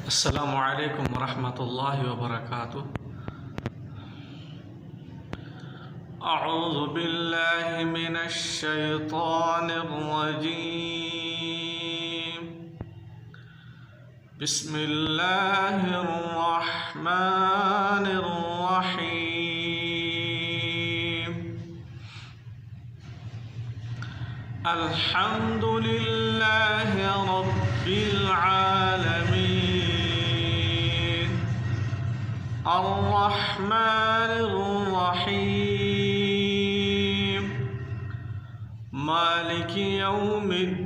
अस्सलामु अलैकुम वरहमतुल्लाहि वबरकातुह। अऊज़ु बिल्लाहि मिनश शैतानिर रजीम। बिस्मिल्लाहिर रहमानिर रहीम। अल्हम्दुलिल्लाहि रब्बिल आलमीन अर्रहमानिर रहीम मालिकि यौमिद्दीन।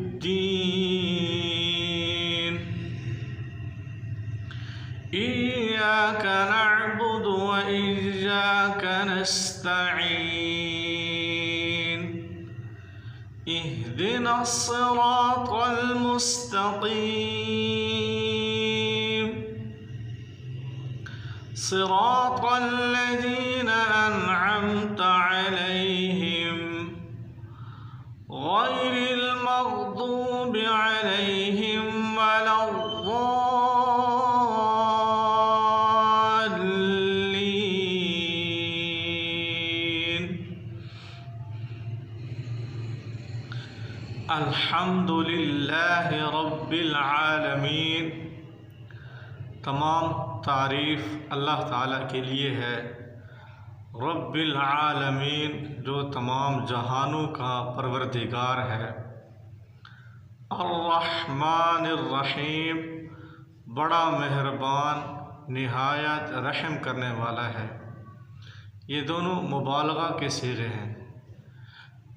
इय्याका नअबुदु व इय्याका नस्तईन। इहदिनस सिरातल मुस्तक़ीम सिरातल लज़ीना अनअमत अलैहिम गैरिल मग़दूबि अलैहिम वलद्दाल्लीन। अल्हम्दुलिल्लाहि रब्बिल आलमीन। तमाम तारीफ़ अल्लाह ताला के लिए है, रब्बिल आलमीन, जो तमाम जहानों का परवरदिगार है। अर्रहमानिर रहीम, बड़ा मेहरबान निहायत रहम करने वाला है। ये दोनों मुबालगा के सीगे हैं,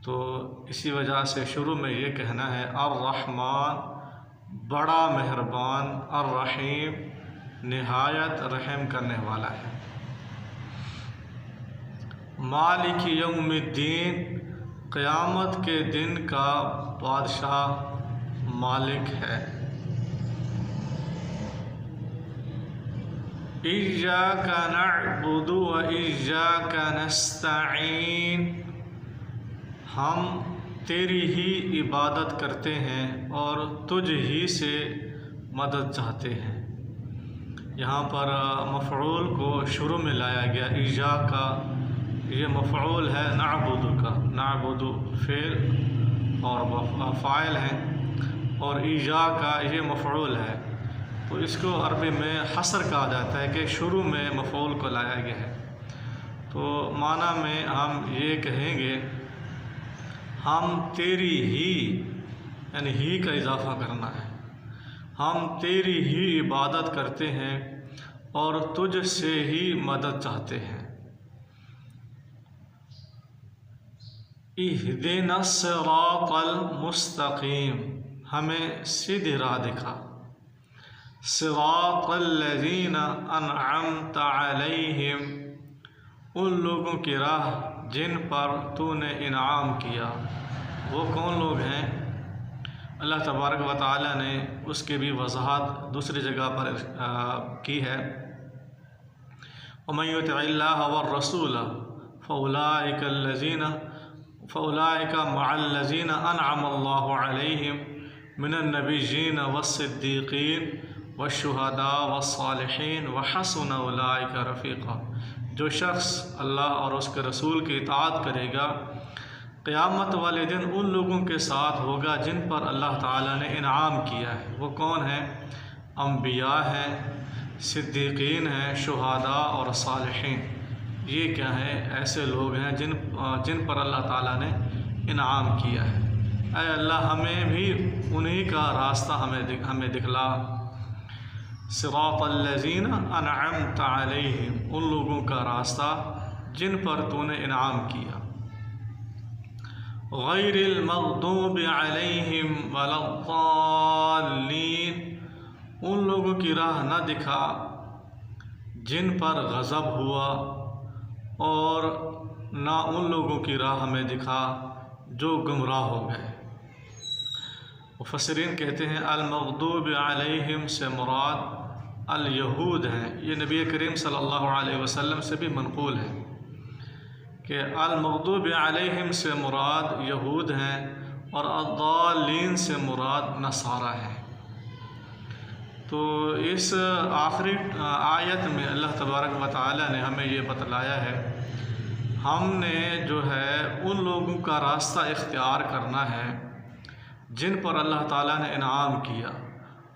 तो इसी वजह से शुरू में ये कहना है अर्रहमान, बड़ा मेहरबान, अर्रहीम, निहायत रहम करने वाला है। मालिक यौमिद्दीन, क़यामत के दिन का बादशाह मालिक है। इय्याका नअबुदु व इय्याका नस्तईन, हम तेरी ही इबादत करते हैं और तुझ ही से मदद चाहते हैं। यहाँ पर मफ़ऊल को शुरू में लाया गया। इय्याका, ये मफ़ऊल है नअबुदु का, नअबुदु फ़िल और फ़ाइल है, और इय्याका ये मफ़ऊल है। तो इसको अरबी में हसर कहा जाता है कि शुरू में मफ़ऊल को लाया गया है। तो माना में हम ये कहेंगे, हम तेरी ही, यानी ही का इजाफ़ा करना है, हम तेरी ही इबादत करते हैं और तुझ से ही मदद चाहते हैं। इहदिनस सिरातल मुस्तक़ीम, हमें सीधी राह दिखा। सिरातल लज़ीना अनअमत अलैहिम, उन लोगों की राह जिन पर तूने इनाम किया। वो कौन लोग हैं? अल्लाह तबारक व तआला ने उसकी भी वज़ाहत दूसरी जगह पर की है। वमन युतिइल्लाह वर्रसूल फ़उलाइका मअल्लज़ीना अनअमल्लाहु अलैहिम मिनन नबिय्यीन वस्सिद्दीक़ीन वश्शुहदा वस्सालिहीन वहसुन उलाइका रफ़ीक़ा। जो शख्स अल्लाह और उसके रसूल की इताअत करेगा, क़यामत वाले दिन उन लोगों के साथ होगा जिन पर अल्लाह ताला ने इनाम किया है। वो कौन है? अम्बिया हैं, सिद्दीक़ीन हैं, शुहदा और सालिहीन। ये क्या है? ऐसे लोग हैं जिन पर अल्लाह ताला ने इनाम किया है। ऐ अल्लाह, हमें भी उन्हीं का रास्ता हमें दिखला। सिरातल लज़ीना अनअमत अलैहिम, उन लोगों का रास्ता जिन पर तूने इनाम किया। गैरिल मग़दूबि अलैहिम वलद्दाल्लीन, उन लोगों की राह न दिखा जिन पर गज़ब हुआ, और ना उन लोगों की राह हमें दिखा जो गुमराह हो गए। मुफ़स्सिरीन कहते हैं अल मग़दूबि अलैहिम से मुराद अल यहूद हैं। ये नबी करीम सल्लल्लाहु अलैहि वसल्लम से भी मनक़ूल है कि अल मग़दूब अलैहिम से मुराद यहूद हैं और अद्दालीन से मुराद नसारा है। तो इस आखिरी आयत में अल्लाह तबारक व तआला ने हमें ये बतलाया है, हमने जो है उन लोगों का रास्ता इख्तियार करना है जिन पर अल्लाह ताला ने इनाम किया।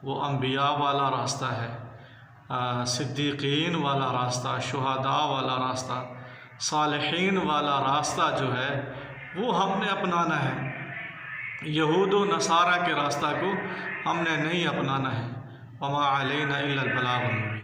वो अम्बिया वाला रास्ता है, सिद्दीकीन वाला रास्ता, शुहदा वाला रास्ता, सालिहीन वाला रास्ता जो है वो हमने अपनाना है। यहूद व नसारा के रास्ता को हमने नहीं अपनाना है। वमा अलैना इल्लल बलागुल मुबीन।